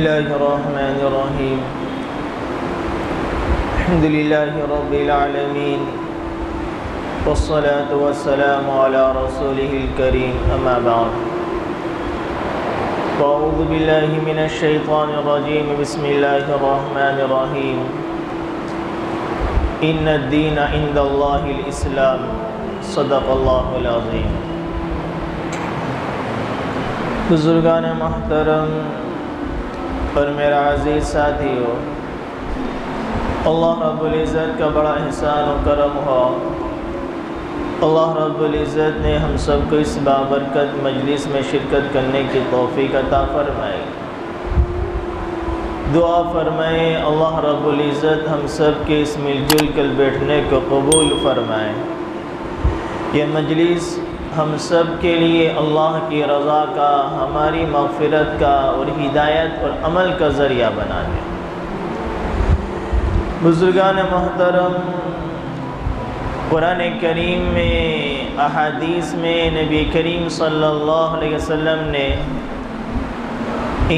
الله الرحمن الرحيم الحمد لله رب العالمين والصلاة والسلام على رسوله الكريم أما بعد أعوذ بالله من الشيطان الرجيم بسم الله الرحمن الرحيم إن الدين عند الله الإسلام صدق الله العظيم بزرگان محترم اور میرا عزیز ساتھیو، اللہ رب العزت کا بڑا احسان و کرم ہو۔ اللہ رب العزت نے ہم سب کو اس بابرکت مجلس میں شرکت کرنے کی توفیق عطا فرمائے۔ دعا فرمائے اللہ رب العزت ہم سب کے اس مل جل کر بیٹھنے کو قبول فرمائے۔ یہ مجلس ہم سب کے لیے اللہ کی رضا کا، ہماری مغفرت کا اور ہدایت اور عمل کا ذریعہ بنا دے۔ بزرگان محترم، قرآن کریم میں، احادیث میں نبی کریم صلی اللہ علیہ وسلم نے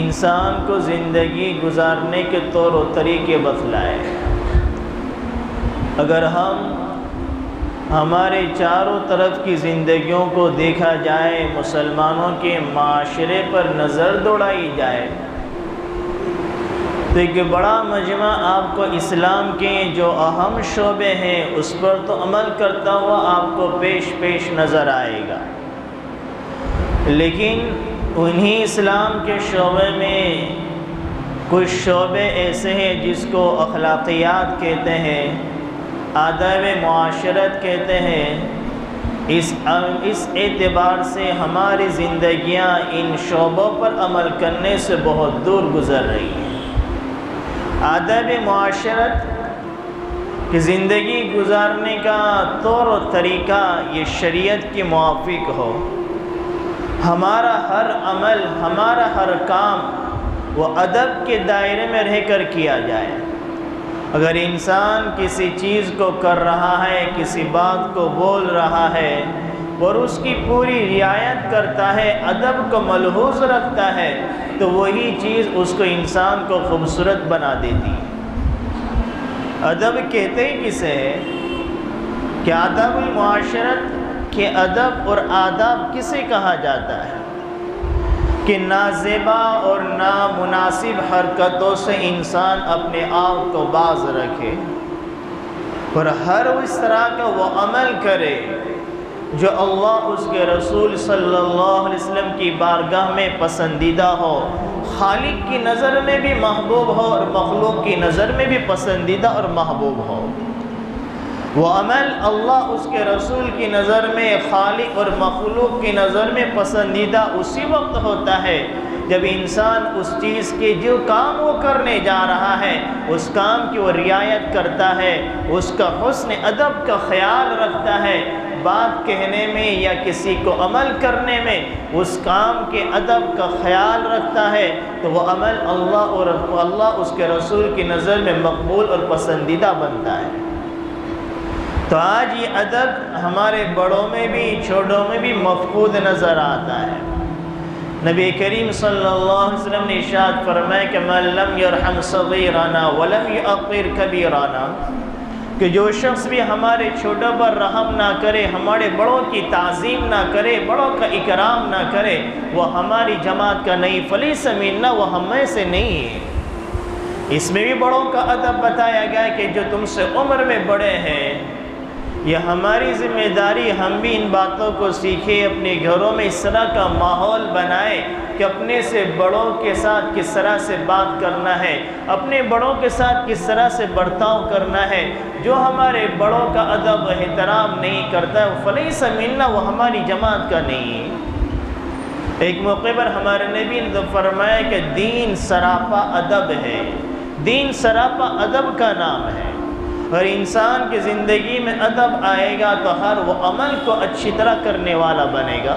انسان کو زندگی گزارنے کے طور و طریقے بتلائے۔ اگر ہم ہمارے چاروں طرف کی زندگیوں کو دیکھا جائے، مسلمانوں کے معاشرے پر نظر دوڑائی جائے تو ایک بڑا مجمع آپ کو اسلام کے جو اہم شعبے ہیں اس پر تو عمل کرتا ہوا آپ کو پیش نظر آئے گا، لیکن انہی اسلام کے شعبے میں کچھ شعبے ایسے ہیں جس کو اخلاقیات کہتے ہیں، آداب معاشرت کہتے ہیں۔ اس اعتبار سے ہماری زندگیاں ان شعبوں پر عمل کرنے سے بہت دور گزر رہی ہیں۔ آداب معاشرت کی زندگی گزارنے کا طور و طریقہ یہ شریعت کے موافق ہو، ہمارا ہر عمل، ہمارا ہر کام وہ ادب کے دائرے میں رہ کر کیا جائے۔ اگر انسان کسی چیز کو کر رہا ہے، کسی بات کو بول رہا ہے اور اس کی پوری رعایت کرتا ہے، ادب کو ملحوظ رکھتا ہے، تو وہی چیز اس کو انسان کو خوبصورت بنا دیتی ہے۔ ادب کہتے ہی کسے ہے کہ آداب المعاشرت کے ادب اور آداب کسے کہا جاتا ہے کہ نازیبا اور نامناسب حرکتوں سے انسان اپنے آپ کو باز رکھے اور ہر اس طرح کا وہ عمل کرے جو اللہ اس کے رسول صلی اللہ علیہ وسلم کی بارگاہ میں پسندیدہ ہو، خالق کی نظر میں بھی محبوب ہو اور مخلوق کی نظر میں بھی پسندیدہ اور محبوب ہو۔ وہ عمل اللہ اس کے رسول کی نظر میں، خالق اور مخلوق کی نظر میں پسندیدہ اسی وقت ہوتا ہے جب انسان اس چیز کے جو کام وہ کرنے جا رہا ہے اس کام کی وہ رعایت کرتا ہے، اس کا حسن ادب کا خیال رکھتا ہے، بات کہنے میں یا کسی کو عمل کرنے میں اس کام کے ادب کا خیال رکھتا ہے، تو وہ عمل اللہ اس کے رسول کی نظر میں مقبول اور پسندیدہ بنتا ہے۔ تو آج یہ ادب ہمارے بڑوں میں بھی چھوٹوں میں بھی مفقود نظر آتا ہے۔ نبی کریم صلی اللہ علیہ وسلم نے ارشاد فرمایا کہ من لم یرحم صغیرنا ولم یعقر کبیرنا، کہ جو شخص بھی ہمارے چھوٹوں پر رحم نہ کرے، ہمارے بڑوں کی تعظیم نہ کرے، بڑوں کا اکرام نہ کرے، وہ ہماری جماعت کا نہیں، فلیس منا، وہ ہم میں سے نہیں ہے۔ اس میں بھی بڑوں کا ادب بتایا گیا کہ جو تم سے عمر میں بڑے ہیں، یہ ہماری ذمہ داری، ہم بھی ان باتوں کو سیکھیں، اپنے گھروں میں اس طرح کا ماحول بنائیں کہ اپنے سے بڑوں کے ساتھ کس طرح سے بات کرنا ہے، اپنے بڑوں کے ساتھ کس طرح سے برتاؤ کرنا ہے۔ جو ہمارے بڑوں کا ادب و احترام نہیں کرتا ہے وہ فلیس منا، وہ ہماری جماعت کا نہیں ہے۔ ایک موقع پر ہمارے نبی نے فرمایا کہ دین سراپا ادب ہے، دین سراپا ادب کا نام ہے۔ اور انسان کی زندگی میں ادب آئے گا تو ہر وہ عمل کو اچھی طرح کرنے والا بنے گا،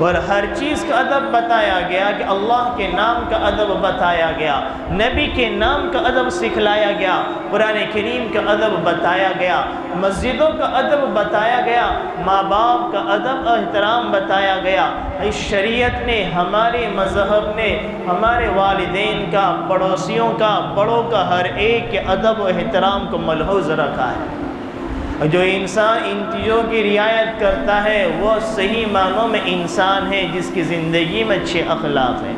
اور ہر چیز کا ادب بتایا گیا کہ اللہ کے نام کا ادب بتایا گیا، نبی کے نام کا ادب سکھلایا گیا، قرآن کریم کا ادب بتایا گیا، مسجدوں کا ادب بتایا گیا، ماں باپ کا ادب احترام بتایا گیا۔ اس شریعت نے، ہمارے مذہب نے ہمارے والدین کا، پڑوسیوں کا، بڑوں کا، ہر ایک کے ادب و احترام کو ملحوظ رکھا ہے۔ جو انسان ان چیزوں کی رعایت کرتا ہے وہ صحیح معنوں میں انسان ہے جس کی زندگی میں اچھے اخلاق ہیں۔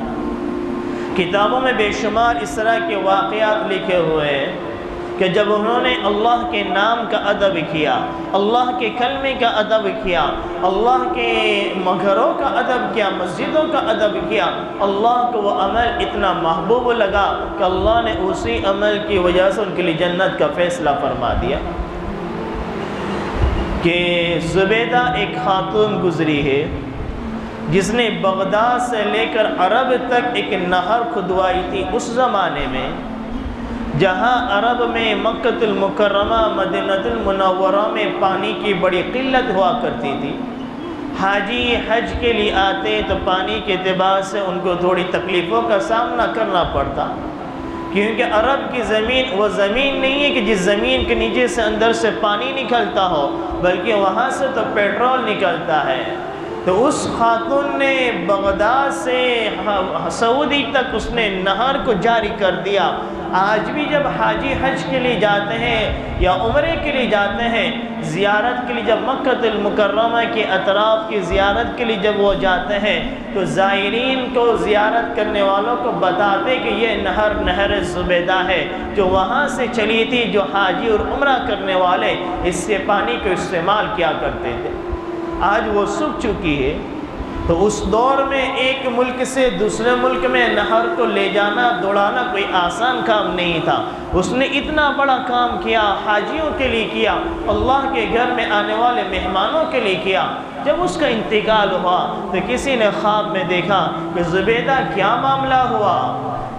کتابوں میں بے شمار اس طرح کے واقعات لکھے ہوئے ہیں کہ جب انہوں نے اللہ کے نام کا ادب کیا، اللہ کے کلمے کا ادب کیا، اللہ کے گھروں کا ادب کیا، مسجدوں کا ادب کیا، اللہ کو وہ عمل اتنا محبوب لگا کہ اللہ نے اسی عمل کی وجہ سے ان کے لیے جنت کا فیصلہ فرما دیا۔ کہ زبیدہ ایک خاتون گزری ہے جس نے بغداد سے لے کر عرب تک ایک نہر کھدوائی تھی اس زمانے میں، جہاں عرب میں مکہ المکرمہ، مدینہ المنورہ میں پانی کی بڑی قلت ہوا کرتی تھی۔ حاجی حج کے لیے آتے تو پانی کے اعتبار سے ان کو تھوڑی تکلیفوں کا سامنا کرنا پڑتا، کیونکہ عرب کی زمین وہ زمین نہیں ہے کہ جس زمین کے نیچے سے اندر سے پانی نکلتا ہو، بلکہ وہاں سے تو پیٹرول نکلتا ہے۔ تو اس خاتون نے بغداد سے سعودی تک اس نے نہر کو جاری کر دیا۔ آج بھی جب حاجی حج کے لیے جاتے ہیں یا عمرے کے لیے جاتے ہیں، زیارت کے لیے جب مکہ المکرمہ کے اطراف کی زیارت کے لیے جب وہ جاتے ہیں تو زائرین کو، زیارت کرنے والوں کو بتاتے کہ یہ نہر زبیدہ ہے جو وہاں سے چلی تھی، جو حاجی اور عمرہ کرنے والے اس سے پانی کو استعمال کیا کرتے تھے۔ آج وہ سوکھ چکی ہے۔ تو اس دور میں ایک ملک سے دوسرے ملک میں نہر کو لے جانا، دوڑانا کوئی آسان کام نہیں تھا۔ اس نے اتنا بڑا کام کیا، حاجیوں کے لیے کیا، اللہ کے گھر میں آنے والے مہمانوں کے لیے کیا۔ جب اس کا انتقال ہوا تو کسی نے خواب میں دیکھا کہ زبیدہ کیا معاملہ ہوا؟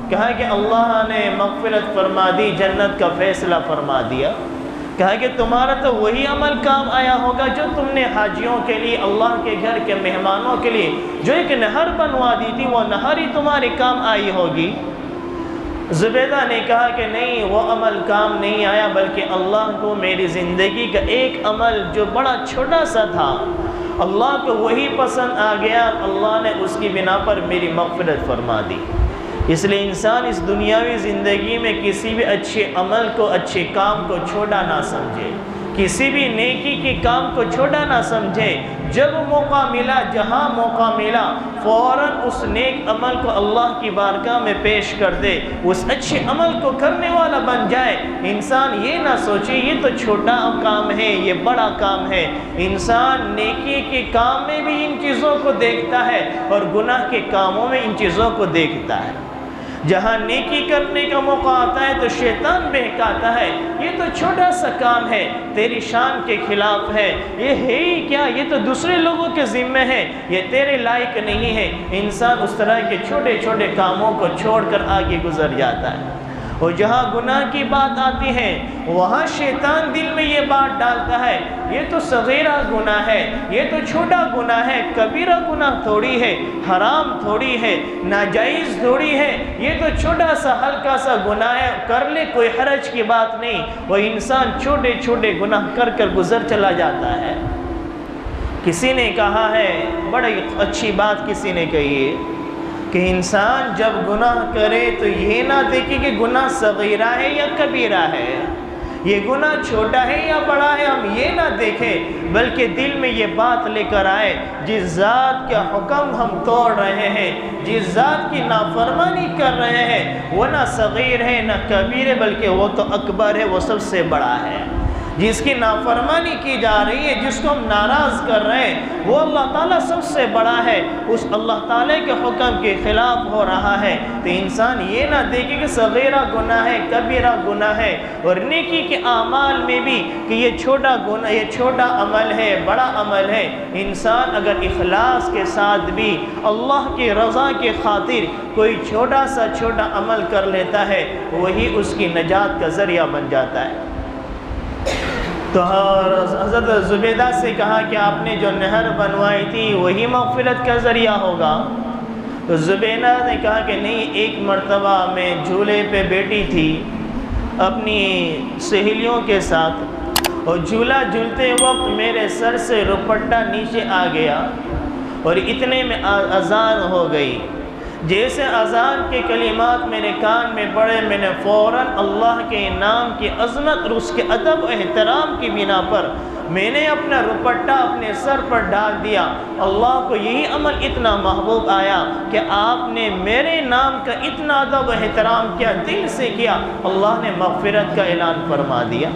کہا کہ اللہ نے مغفرت فرما دی، جنت کا فیصلہ فرما دیا۔ کہا کہ تمہارا تو وہی عمل کام آیا ہوگا جو تم نے حاجیوں کے لیے، اللہ کے گھر کے مہمانوں کے لیے جو ایک نہر بنوا دی تھی، وہ نہر ہی تمہارے کام آئی ہوگی۔ زبیدہ نے کہا کہ نہیں، وہ عمل کام نہیں آیا، بلکہ اللہ کو میری زندگی کا ایک عمل جو بڑا چھوٹا سا تھا، اللہ کو وہی پسند آ گیا، اللہ نے اس کی بنا پر میری مغفرت فرما دی۔ اس لیے انسان اس دنیاوی زندگی میں کسی بھی اچھے عمل کو، اچھے کام کو چھوٹا نہ سمجھے، کسی بھی نیکی کے کام کو چھوٹا نہ سمجھے۔ جب موقع ملا، جہاں موقع ملا، فوراً اس نیک عمل کو اللہ کی بارگاہ میں پیش کر دے، اس اچھے عمل کو کرنے والا بن جائے۔ انسان یہ نہ سوچے یہ تو چھوٹا کام ہے، یہ بڑا کام ہے۔ انسان نیکی کے کام میں بھی ان چیزوں کو دیکھتا ہے اور گناہ کے کاموں میں ان چیزوں کو دیکھتا ہے۔ جہاں نیکی کرنے کا موقع آتا ہے تو شیطان بہکاتا ہے، یہ تو چھوٹا سا کام ہے، تیری شان کے خلاف ہے، یہ ہے ہی کیا، یہ تو دوسرے لوگوں کے ذمہ ہے، یہ تیرے لائق نہیں ہے۔ انسان اس طرح کے چھوٹے چھوٹے کاموں کو چھوڑ کر آگے گزر جاتا ہے۔ اور جہاں گناہ کی بات آتی ہے وہاں شیطان دل میں یہ بات ڈالتا ہے، یہ تو صغیرہ گناہ ہے، یہ تو چھوٹا گناہ ہے، کبیرہ گناہ تھوڑی ہے، حرام تھوڑی ہے، ناجائز تھوڑی ہے، یہ تو چھوٹا سا ہلکا سا گناہ ہے، کر لے کوئی حرج کی بات نہیں۔ وہ انسان چھوٹے چھوٹے گناہ کر کر گزر چلا جاتا ہے۔ کسی نے کہا ہے، بڑی اچھی بات کسی نے کہی ہے کہ انسان جب گناہ کرے تو یہ نہ دیکھے کہ گناہ صغیرہ ہے یا کبیرہ ہے، یہ گناہ چھوٹا ہے یا بڑا ہے، ہم یہ نہ دیکھیں، بلکہ دل میں یہ بات لے کر آئے، جس ذات کا حکم ہم توڑ رہے ہیں، جس ذات کی نافرمانی کر رہے ہیں، وہ نہ صغیر ہے نہ کبیر ہے، بلکہ وہ تو اکبر ہے، وہ سب سے بڑا ہے۔ جس کی نافرمانی کی جا رہی ہے، جس کو ہم ناراض کر رہے ہیں، وہ اللہ تعالیٰ سب سے بڑا ہے، اس اللہ تعالیٰ کے حکم کے خلاف ہو رہا ہے۔ تو انسان یہ نہ دیکھے کہ صغیرہ گناہ ہے، کبیرہ گناہ ہے، اور نیکی کے اعمال میں بھی کہ یہ چھوٹا گناہ، یہ چھوٹا عمل ہے، بڑا عمل ہے۔ انسان اگر اخلاص کے ساتھ بھی اللہ کی رضا کے خاطر کوئی چھوٹا سا چھوٹا عمل کر لیتا ہے، وہی اس کی نجات کا ذریعہ بن جاتا ہے۔ تو حضرت زبیدہ سے کہا کہ آپ نے جو نہر بنوائی تھی وہی مغفرت کا ذریعہ ہوگا؟ تو زبیدہ نے کہا کہ نہیں، ایک مرتبہ میں جھولے پہ بیٹھی تھی اپنی سہیلیوں کے ساتھ، اور جھولا جھولتے وقت میرے سر سے دوپٹہ نیچے آ گیا اور اتنے میں اذان ہو گئی۔ جیسے اذان کے کلمات میرے کان میں پڑے، میں نے فوراً اللہ کے نام کی عظمت اور اس کے ادب و احترام کی بنا پر میں نے اپنا دوپٹہ اپنے سر پر ڈال دیا۔ اللہ کو یہی عمل اتنا محبوب آیا کہ آپ نے میرے نام کا اتنا ادب و احترام کیا، دل سے کیا، اللہ نے مغفرت کا اعلان فرما دیا۔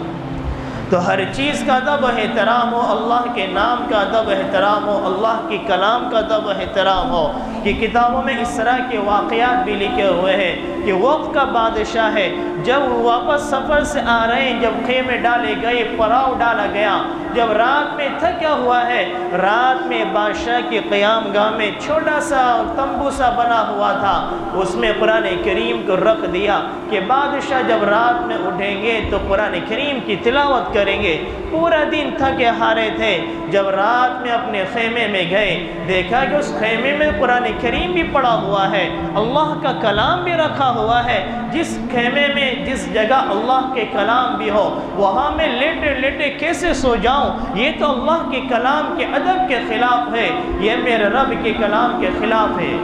تو ہر چیز کا ادب و احترام ہو، اللہ کے نام کا ادب و احترام ہو، اللہ کی کلام کا ادب و احترام ہو۔ کہ کتابوں میں اس طرح کے واقعات بھی لکھے ہوئے ہیں کہ وقت کا بادشاہ ہے، جب واپس سفر سے آ رہے ہیں، جب خیمے ڈالے گئے، پڑاؤ ڈالا گیا، جب رات میں تھکا ہوا ہے، رات میں بادشاہ کی قیام گاہ میں چھوٹا سا تمبو سا بنا ہوا تھا، اس میں قرآن کریم کو رکھ دیا کہ بادشاہ جب رات میں اٹھیں گے تو قرآن کریم کی تلاوت کریں گے۔ پورا دن تھکے ہارے تھے، جب رات میں اپنے خیمے میں گئے، دیکھا کہ اس خیمے میں قرآن کریم بھی پڑا ہوا ہے، اللہ کا کلام بھی رکھا ہوا ہے۔ جس خیمے میں جس جگہ اللہ کے کلام بھی ہو، وہاں میں لیٹے لیٹے کیسے سو جاؤں؟ یہ تو اللہ کے کلام کے ادب کے خلاف ہے، یہ میرے رب کے کلام کے خلاف ہے۔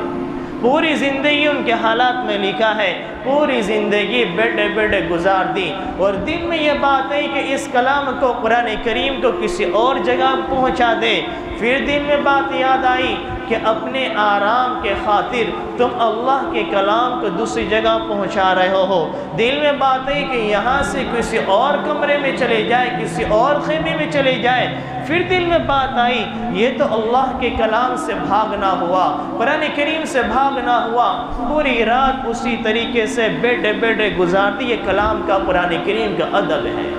پوری زندگی ان کے حالات میں لکھا ہے، پوری زندگی بیٹھے بیٹھے گزار دی، اور دل میں یہ بات ہے کہ اس کلام کو، قرآن کریم کو کسی اور جگہ پہنچا دے۔ پھر دل میں بات یاد آئی کہ اپنے آرام کے خاطر تم اللہ کے کلام کو دوسری جگہ پہنچا رہے ہو۔ دل میں بات ہے کہ یہاں سے کسی اور کمرے میں چلے جائے، کسی اور خیمے میں چلے جائے۔ پھر دل میں بات آئی یہ تو اللہ کے کلام سے بھاگنا ہوا، قرآن کریم سے بھاگنا ہوا۔ پوری رات اسی طریقے سے بیٹھے بیٹھے گزارتی، یہ کلام کا، قرآن کریم کا ادب ہے۔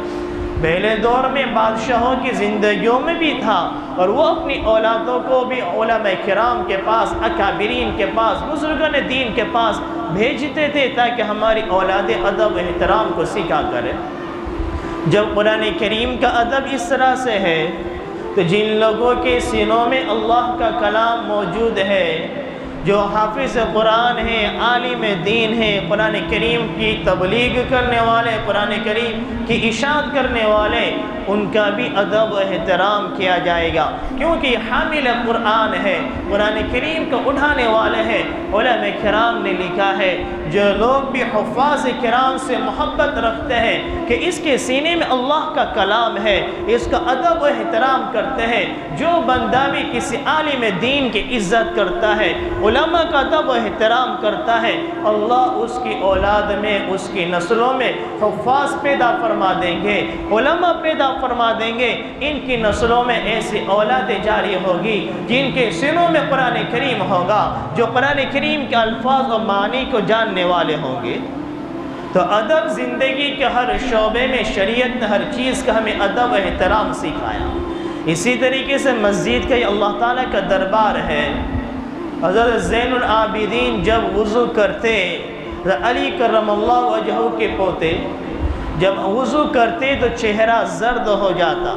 پہلے دور میں بادشاہوں کی زندگیوں میں بھی تھا، اور وہ اپنی اولادوں کو بھی علماء کرام کے پاس، اکابرین کے پاس، بزرگان دین کے پاس بھیجتے تھے تاکہ ہماری اولاد ادب و احترام کو سیکھا کرے۔ جب قرآن کریم کا ادب اس طرح سے ہے تو جن لوگوں کے سینوں میں اللہ کا کلام موجود ہے، جو حافظ قرآن ہیں، عالم دین ہیں، قرآن کریم کی تبلیغ کرنے والے، قرآن کریم کی اشاعت کرنے والے، ان کا بھی ادب و احترام کیا جائے گا، کیونکہ یہ حامل قرآن ہے، قرآن کریم کو اٹھانے والے ہیں۔ علماء کرام نے لکھا ہے جو لوگ بھی حفاظ کرام سے محبت رکھتے ہیں کہ اس کے سینے میں اللہ کا کلام ہے، اس کا ادب و احترام کرتے ہیں، جو بندہ بھی کسی عالم دین کی عزت کرتا ہے، علماء کا ادب و احترام کرتا ہے، اللہ اس کی اولاد میں، اس کی نسلوں میں حفاظ پیدا فرما دیں گے، علماء پیدا فرما دیں گے۔ ان کی نسلوں میں ایسی اولاد جاری ہوگی جن کے سینوں میں قرآن کریم ہوگا، جو قرآن کریم کے الفاظ و معانی کو جاننے والے ہوں گے۔ تو ادب زندگی کے ہر شعبے میں شریعت نے ہر چیز کا ہمیں ادب و احترام سکھایا۔ اسی طریقے سے مسجد کا یہ اللہ تعالیٰ کا دربار ہے۔ حضرت زین العابدین جب وضو کرتے، علی کرم اللہ وجہہ کے پوتے جب وضو کرتے تو چہرہ زرد ہو جاتا،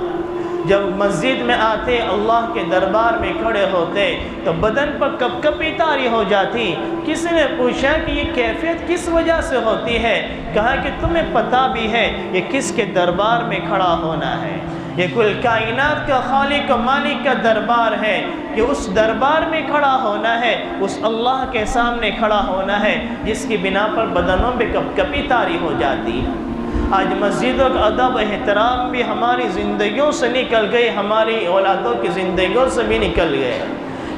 جب مسجد میں آتے، اللہ کے دربار میں کھڑے ہوتے تو بدن پر کپ کپی طاری ہو جاتی۔ کسی نے پوچھا کہ یہ کیفیت کس وجہ سے ہوتی ہے؟ کہا کہ تمہیں پتہ بھی ہے یہ کس کے دربار میں کھڑا ہونا ہے؟ یہ کل کائنات کا خالق و مالک کا دربار ہے، کہ اس دربار میں کھڑا ہونا ہے، اس اللہ کے سامنے کھڑا ہونا ہے جس کی بنا پر بدنوں میں کپ کپی طاری ہو جاتی ہے۔ آج مسجدوں کا ادب و احترام بھی ہماری زندگیوں سے نکل گئے، ہماری اولادوں کی زندگیوں سے بھی نکل گئے،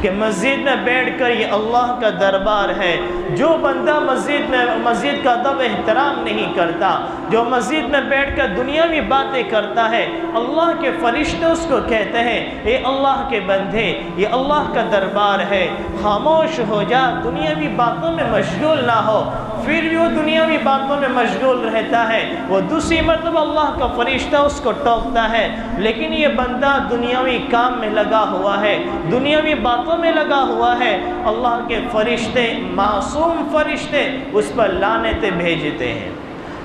کہ مسجد میں بیٹھ کر یہ اللہ کا دربار ہے۔ جو بندہ مسجد کا ادب و احترام نہیں کرتا، جو مسجد میں بیٹھ کر دنیاوی باتیں کرتا ہے، اللہ کے فرشتے اس کو کہتے ہیں اے اللہ کے بندے، یہ اللہ کا دربار ہے، خاموش ہو جا، دنیاوی باتوں میں مشغول نہ ہو۔ پھر بھی وہ دنیاوی باتوں میں مشغول رہتا ہے، وہ دوسری مرتبہ اللہ کا فرشتہ اس کو ٹوکتا ہے، لیکن یہ بندہ دنیاوی کام میں لگا ہوا ہے، دنیاوی باتوں میں لگا ہوا ہے، اللہ کے فرشتے، معصوم فرشتے اس پر لعنتیں بھیجتے ہیں۔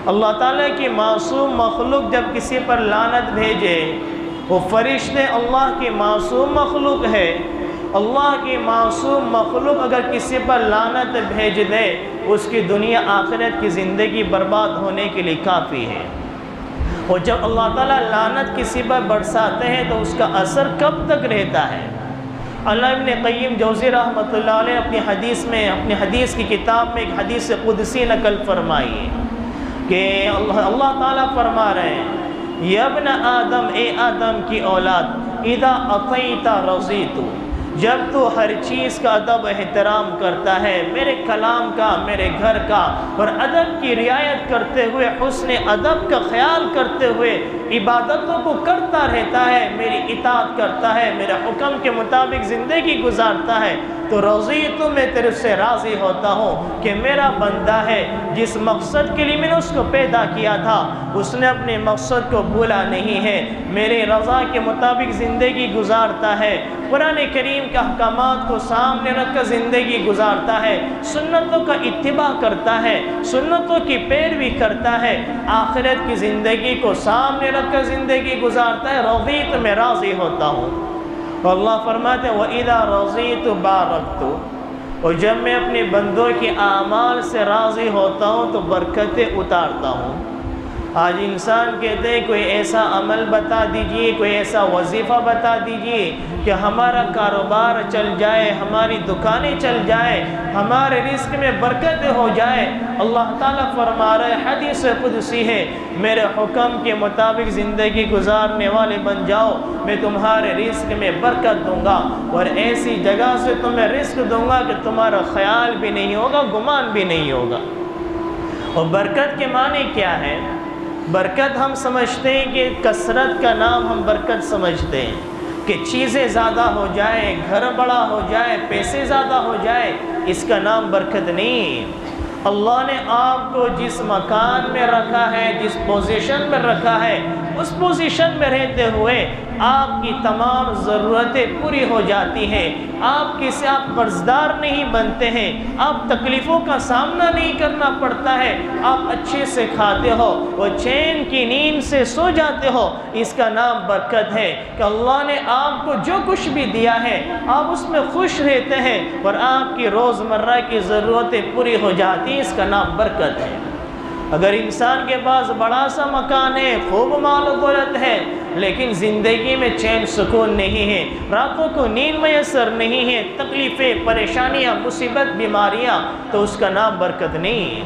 اللہ تعالیٰ کی معصوم مخلوق جب کسی پر لعنت بھیجے، وہ فرشتے اللہ کی معصوم مخلوق ہے، اللہ کی معصوم مخلوق اگر کسی پر لعنت بھیج دے، اس کی دنیا آخرت کی زندگی برباد ہونے کے لیے کافی ہے۔ اور جب اللہ تعالیٰ لعنت کسی پر برساتے ہیں تو اس کا اثر کب تک رہتا ہے؟ علامہ ابن قیم جوزی رحمۃ اللہ علیہ اپنی حدیث کی کتاب میں ایک حدیث قدسی نقل فرمائی کہ اللہ تعالیٰ فرما رہے ہیں، یا ابن آدم، اے آدم کی اولاد، اذا اطیت رضیت، جب تو ہر چیز کا ادب احترام کرتا ہے، میرے کلام کا، میرے گھر کا، اور ادب کی رعایت کرتے ہوئے، حسن ادب کا خیال کرتے ہوئے عبادتوں کو کرتا رہتا ہے، میری اطاعت کرتا ہے، میرے حکم کے مطابق زندگی گزارتا ہے، تو رضیت، میں تیرے سے راضی ہوتا ہوں کہ میرا بندہ ہے، جس مقصد کے لیے میں نے اس کو پیدا کیا تھا، اس نے اپنے مقصد کو بھولا نہیں ہے، میرے رضا کے مطابق زندگی گزارتا ہے، قرآن کریم کے احکامات کو سامنے رکھ کر زندگی گزارتا ہے، سنتوں کا اتباع کرتا ہے، سنتوں کی پیروی کرتا ہے، آخرت کی زندگی کو سامنے رکھ کر زندگی گزارتا ہے، رضیت، میں راضی ہوتا ہوں۔ اور اللہ فرماتے ہیں وَإِذَا رَضِيتُ بَارَكْتُ، اور جب میں اپنے بندوں کے اعمال سے راضی ہوتا ہوں تو برکتیں اتارتا ہوں۔ آج انسان کہتے ہیں کوئی ایسا عمل بتا دیجئے، کوئی ایسا وظیفہ بتا دیجئے کہ ہمارا کاروبار چل جائے، ہماری دکانیں چل جائے، ہمارے رزق میں برکت ہو جائے۔ اللہ تعالیٰ فرما رہے، حدیث قدسی ہے، میرے حکم کے مطابق زندگی گزارنے والے بن جاؤ، میں تمہارے رزق میں برکت دوں گا، اور ایسی جگہ سے تمہیں رزق دوں گا کہ تمہارا خیال بھی نہیں ہوگا، گمان بھی نہیں ہوگا۔ اور برکت کے معنی کیا ہے؟ برکت ہم سمجھتے ہیں کہ کثرت کا نام ہم برکت سمجھتے ہیں، کہ چیزیں زیادہ ہو جائے، گھر بڑا ہو جائے، پیسے زیادہ ہو جائے، اس کا نام برکت نہیں۔ اللہ نے آپ کو جس مکان میں رکھا ہے، جس پوزیشن میں رکھا ہے، اس پوزیشن میں رہتے ہوئے آپ کی تمام ضرورتیں پوری ہو جاتی ہیں، آپ قرضدار نہیں بنتے ہیں، آپ تکلیفوں کا سامنا نہیں کرنا پڑتا ہے، آپ اچھے سے کھاتے ہو اور چین کی نیند سے سو جاتے ہو، اس کا نام برکت ہے کہ اللہ نے آپ کو جو کچھ بھی دیا ہے آپ اس میں خوش رہتے ہیں اور آپ کی روزمرہ کی ضرورتیں پوری ہو جاتی ہیں، اس کا نام برکت ہے۔ اگر انسان کے پاس بڑا سا مکان ہے، خوب مال و دولت ہے، لیکن زندگی میں چین سکون نہیں ہے، راتوں کو نیند میسر نہیں ہے، تکلیفیں، پریشانیاں، مصیبت، بیماریاں، تو اس کا نام برکت نہیں ہے۔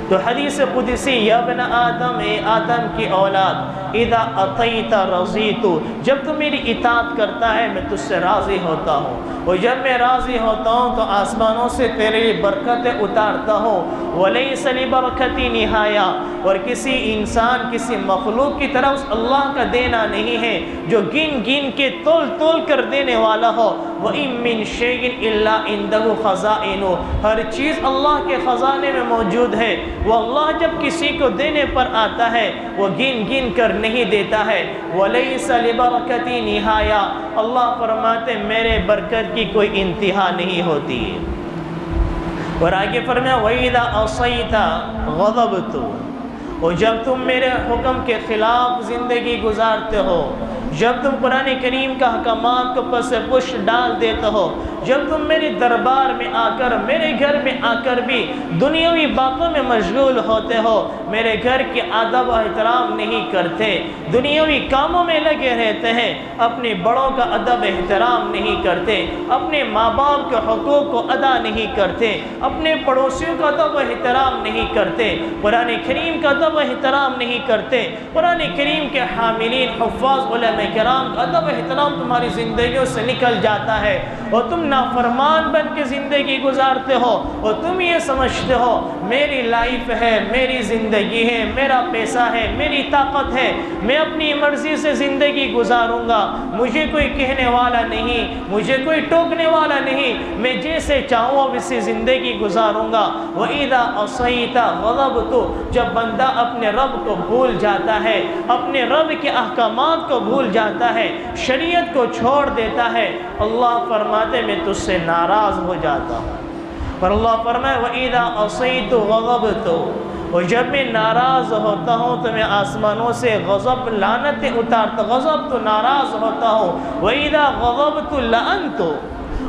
تو حدیث قدسی، یا ابن آدم، اے آدم کی اولاد، اذا اطیت رضیت، جب تو میری اطاعت کرتا ہے میں تجھ سے راضی ہوتا ہوں، اور جب میں راضی ہوتا ہوں تو آسمانوں سے تیرے لیے برکتیں اتارتا ہوں، وَلَيْسَ لِبَرَكَتِ نِهَايَةٌ، اور کسی انسان، کسی مخلوق کی طرف اللہ کا دینا نہیں ہے جو گن گن کے تول تول کر دینے والا ہو۔ وَإِن مِّن شَيْءٍ إِلَّا عِندَهُ خَزَائِنُهُ، ہر چیز اللہ کے خزانے میں موجود ہے، وہ اللہ جب کسی کو دینے پر آتا ہے وہ گن گن کر نہیں دیتا ہے۔ وَلَيْسَ لِبَرَكَتِ نِهَايَةٌ، اللہ فرماتے میرے برکت کی کوئی انتہا نہیں ہوتی۔ اور آگے فرمایا وَإِذَا عَصَيْتَ غَضَبْتُ، اور جب تم میرے حکم کے خلاف زندگی گزارتے ہو، جب تم قرآن کریم کا احکامات کو پس پش ڈال دیتے ہو، جب تم میرے دربار میں آ کر، میرے گھر میں آ کر بھی دنیاوی باتوں میں مشغول ہوتے ہو، میرے گھر کے ادب و احترام نہیں کرتے، دنیاوی کاموں میں لگے رہتے ہیں، اپنے بڑوں کا ادب احترام نہیں کرتے، اپنے ماں باپ کے حقوق کو ادا نہیں کرتے، اپنے پڑوسیوں کا ادب و احترام نہیں کرتے، قرآن کریم کا ادب و احترام نہیں کرتے، قرآن کریم کے حاملین، حفاظ، علماء کرام کا ادب و احترام تمہاری زندگیوں سے نکل جاتا ہے، اور تم نافرمان بن کے زندگی گزارتے ہو، اور تم یہ سمجھتے ہو میری لائف ہے، میری زندگی ہے، میرا پیسہ ہے، میری طاقت ہے، میں اپنی مرضی سے زندگی گزاروں گا، مجھے کوئی کہنے والا نہیں، مجھے کوئی ٹوکنے والا نہیں، میں جیسے چاہوں اب اسے زندگی گزاروں گا۔ وَإِذَا عَصَيْتَ غَضَبْتُ، جب بندہ اپنے رب کو بھول جاتا ہے، اپنے رب کے احکامات کو بھول جاتا ہے، شریعت کو چھوڑ دیتا ہے، اللہ فرماتے میں تجھ سے ناراض ہو جاتا ہوں۔ اور اللہ فرمائے وَإِذَا عَصَيْتُ غَضَبْتُ، اور جب میں ناراض ہوتا ہوں تو میں آسمانوں سے غضب لعنتیں اتارتا، غضب تو ناراض ہوتا ہوں، وَإِذَا غَضَبْتُ لَعَنْتُ،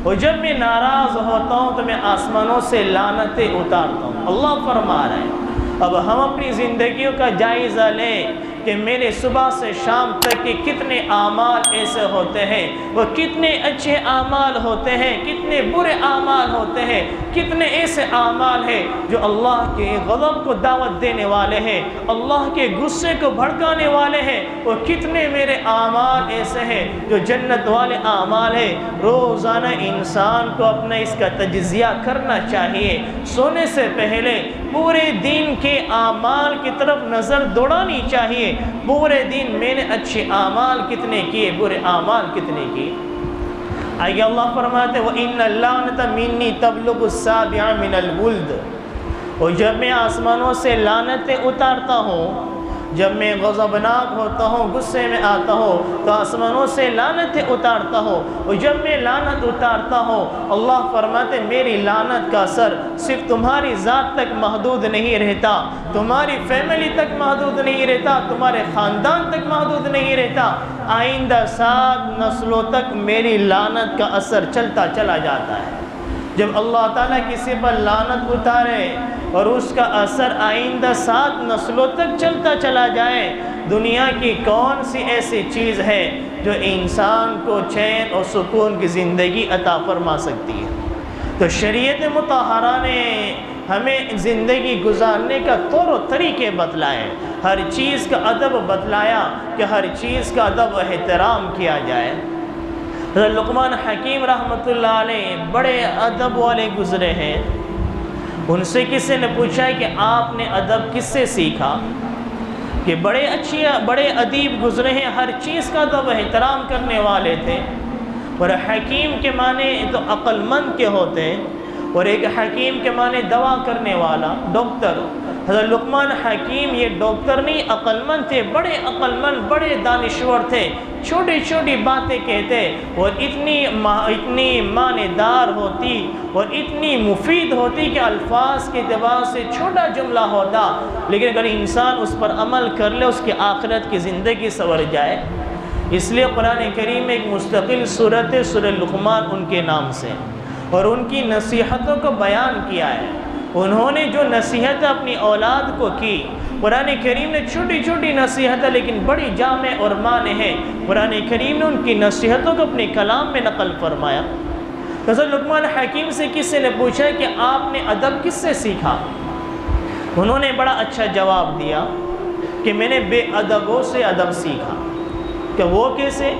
اور جب میں ناراض ہوتا ہوں تو میں آسمانوں سے لعنتیں اتارتا ہوں۔ اللہ فرما رہے ہیں۔ اب ہم اپنی زندگیوں کا جائزہ لیں کہ میرے صبح سے شام تک کے کتنے اعمال ایسے ہوتے ہیں، وہ کتنے اچھے اعمال ہوتے ہیں، کتنے برے اعمال ہوتے ہیں، کتنے ایسے اعمال ہیں جو اللہ کے غضب کو دعوت دینے والے ہیں، اللہ کے غصے کو بھڑکانے والے ہیں، وہ کتنے میرے اعمال ایسے ہیں جو جنت والے اعمال ہیں۔ روزانہ انسان کو اپنا اس کا تجزیہ کرنا چاہیے، سونے سے پہلے پورے دن کے اعمال کی طرف نظر دوڑانی چاہیے، پورے دن میں نے اچھے اعمال کتنے کیے، برے اعمال کتنے کیے۔ آئیے اللہ فرماتے ہیں وَإِنَّ اللَّعْنَةَ مِنِّي تَبْلُغُ السَّابِعَ مِنَ الْوُلْدِ، اور جب میں آسمانوں سے لعنتیں اتارتا ہوں، جب میں غضبناک ہوتا ہوں، غصے میں آتا ہوں تو آسمانوں سے لعنتیں اتارتا ہوں، اور جب میں لعنت اتارتا ہوں اللہ فرماتے میری لعنت کا اثر صرف تمہاری ذات تک محدود نہیں رہتا، تمہاری فیملی تک محدود نہیں رہتا، تمہارے خاندان تک محدود نہیں رہتا، آئندہ 7 نسلوں تک میری لعنت کا اثر چلتا چلا جاتا ہے۔ جب اللہ تعالیٰ کسی پر لعنت اتارے اور اس کا اثر آئندہ 7 نسلوں تک چلتا چلا جائے، دنیا کی کون سی ایسی چیز ہے جو انسان کو چین اور سکون کی زندگی عطا فرما سکتی ہے؟ تو شریعت مطہرہ نے ہمیں زندگی گزارنے کا طور و طریقے بتلائے، ہر چیز کا ادب بتلایا کہ ہر چیز کا ادب و احترام کیا جائے۔ حضرت لقمان حکیم رحمۃ اللہ علیہ بڑے ادب والے گزرے ہیں، ان سے کسی نے پوچھا ہے کہ آپ نے ادب کس سے سیکھا؟ کہ بڑے ادیب گزرے ہیں، ہر چیز کا ادب و احترام کرنے والے تھے۔ اور حکیم کے معنی تو عقل مند کے ہوتے ہیں، اور ایک حکیم کے معنی دوا کرنے والا، ڈاکٹر۔ حضرت لقمان حکیم یہ ڈاکٹر نہیں، عقل مند تھے، بڑے عقل مند، بڑے دانشور تھے، چھوٹی چھوٹی باتیں کہتے اور اتنی معنی دار ہوتی اور اتنی مفید ہوتی کہ الفاظ کے اعتبار سے چھوٹا جملہ ہوتا، لیکن اگر انسان اس پر عمل کر لے اس کی آخرت کی زندگی سنور جائے۔ اس لیے قرآن کریم میں ایک مستقل سورت ہے سورہ لقمان ان کے نام سے، اور ان کی نصیحتوں کو بیان کیا ہے۔ انہوں نے جو نصیحت اپنی اولاد کو کی، قرآن کریم نے چھوٹی چھوٹی نصیحتیں لیکن بڑی جامع اور معنی ہیں، قرآن کریم نے ان کی نصیحتوں کو اپنے کلام میں نقل فرمایا۔ حضرت لقمان حکیم سے کسی نے پوچھا کہ آپ نے ادب کس سے سیکھا؟ انہوں نے بڑا اچھا جواب دیا کہ میں نے بے ادبوں سے ادب سیکھا۔ کہ وہ کیسے؟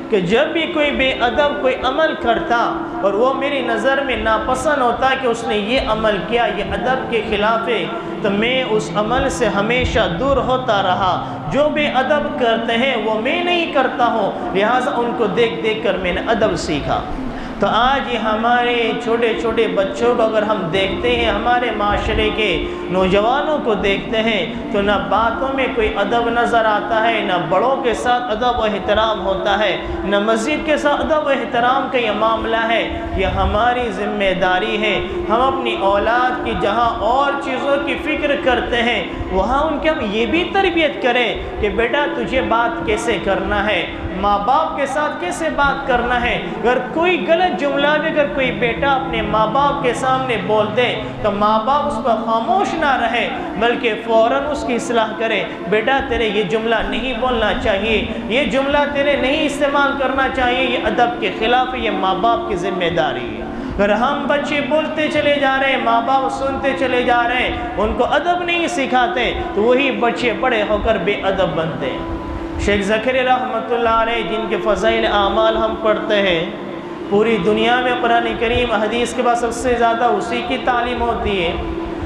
کہ جب بھی کوئی بے ادب کوئی عمل کرتا اور وہ میری نظر میں ناپسند ہوتا کہ اس نے یہ عمل کیا، یہ ادب کے خلاف ہے، تو میں اس عمل سے ہمیشہ دور ہوتا رہا۔ جو بے ادب کرتے ہیں وہ میں نہیں کرتا ہوں، لہٰذا ان کو دیکھ دیکھ کر میں نے ادب سیکھا۔ تو آج یہ ہمارے چھوٹے چھوٹے بچوں کو اگر ہم دیکھتے ہیں، ہمارے معاشرے کے نوجوانوں کو دیکھتے ہیں تو نہ باتوں میں کوئی ادب نظر آتا ہے، نہ بڑوں کے ساتھ ادب و احترام ہوتا ہے، نہ مسجد کے ساتھ ادب و احترام کا یہ معاملہ ہے۔ یہ ہماری ذمہ داری ہے، ہم اپنی اولاد کی جہاں اور چیزوں کی فکر کرتے ہیں وہاں ان کے ہم یہ بھی تربیت کریں کہ بیٹا تجھے بات کیسے کرنا ہے، ماں باپ کے ساتھ کیسے بات کرنا ہے۔ اگر کوئی غلط جملہ بھی اگر کوئی بیٹا اپنے ماں باپ کے سامنے بول دے تو ماں باپ اس پر خاموش نہ رہے بلکہ فوراً اس کی اصلاح کرے، بیٹا تیرے یہ جملہ نہیں بولنا چاہیے، یہ جملہ تیرے نہیں استعمال کرنا چاہیے، یہ ادب کے خلاف ہے، یہ ماں باپ کی ذمہ داری ہے۔ اگر ہم بچے بولتے چلے جا رہے ہیں، ماں باپ سنتے چلے جا رہے ہیں، ان کو ادب نہیں سکھاتے تو وہی بچے بڑے ہو کر بے ادب بنتے ہیں۔ شیخ زکریا رحمۃ اللہ علیہ جن کے فضائل اعمال ہم پڑھتے ہیں، پوری دنیا میں قرآن کریم حدیث کے بعد سب سے زیادہ اسی کی تعلیم ہوتی ہے۔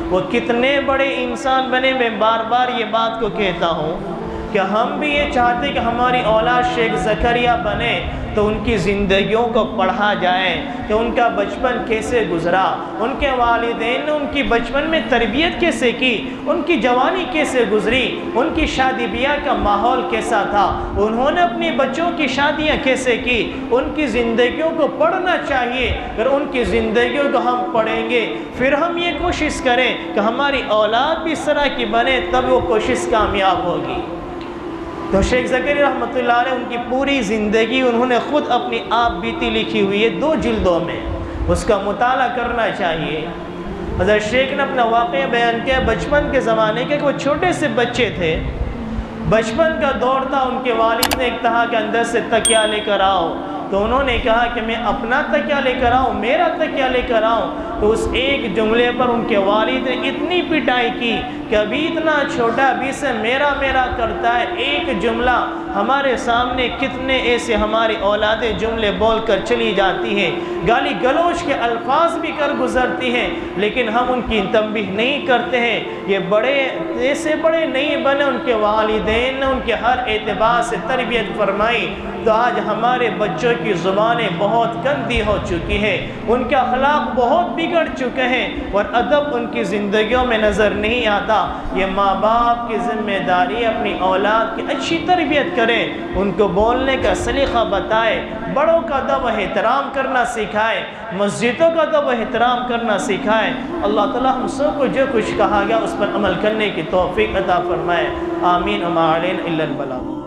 وہ کتنے بڑے انسان بنے، میں بار بار یہ بات کو کہتا ہوں، کہ ہم بھی یہ چاہتے کہ ہماری اولاد شیخ زکریا بنے تو ان کی زندگیوں کو پڑھا جائے کہ ان کا بچپن کیسے گزرا، ان کے والدین نے ان کی بچپن میں تربیت کیسے کی، ان کی جوانی کیسے گزری، ان کی شادی بیاہ کا ماحول کیسا تھا، انہوں نے اپنی بچوں کی شادیاں کیسے کی، ان کی زندگیوں کو پڑھنا چاہیے۔ اگر ان کی زندگیوں کو ہم پڑھیں گے پھر ہم یہ کوشش کریں کہ ہماری اولاد بھی اس طرح کی بنے، تب وہ کوشش کامیاب ہوگی۔ تو شیخ زکریا رحمۃ اللہ علیہ ان کی پوری زندگی انہوں نے خود اپنی آپ بیتی لکھی ہوئی ہے 2 جلدوں میں، اس کا مطالعہ کرنا چاہیے۔ حضرت شیخ نے اپنا واقعہ بیان کیا بچپن کے زمانے کے کہ وہ چھوٹے سے بچے تھے، بچپن کا دور تھا، ان کے والد نے کہا کہ اندر سے تکیہ لے کر آؤ، تو انہوں نے کہا کہ میں اپنا تکیہ لے کر آؤں، میرا تکیہ لے کر آؤں، تو اس ایک جملے پر ان کے والد نے اتنی پٹائی کی کہ ابھی اتنا چھوٹا، ابھی سے میرا میرا کرتا ہے۔ ایک جملہ ہمارے سامنے کتنے ایسے ہماری اولادیں جملے بول کر چلی جاتی ہیں، گالی گلوچ کے الفاظ بھی کر گزرتی ہیں، لیکن ہم ان کی تنبیہ نہیں کرتے ہیں۔ یہ بڑے ایسے بڑے نہیں بنے، ان کے والدین نے ان کے ہر اعتبار سے تربیت فرمائی، تو آج ہمارے بچوں کی زبانیں بہت گندی ہو چکی ہیں، ان کے اخلاق بہت بگڑ چکے ہیں اور ادب ان کی زندگیوں میں نظر نہیں آتا۔ یہ ماں باپ کی ذمہ داری اپنی اولاد کی اچھی تربیت کریں، ان کو بولنے کا سلیقہ بتائے، بڑوں کا ادب و احترام کرنا سکھائے، مسجدوں کا ادب و احترام کرنا سکھائے۔ اللہ تعالیٰ ہم سب کو جو کچھ کہا گیا اس پر عمل کرنے کی توفیق عطا فرمائے۔ آمین۔ وما علینا الا البلاغ۔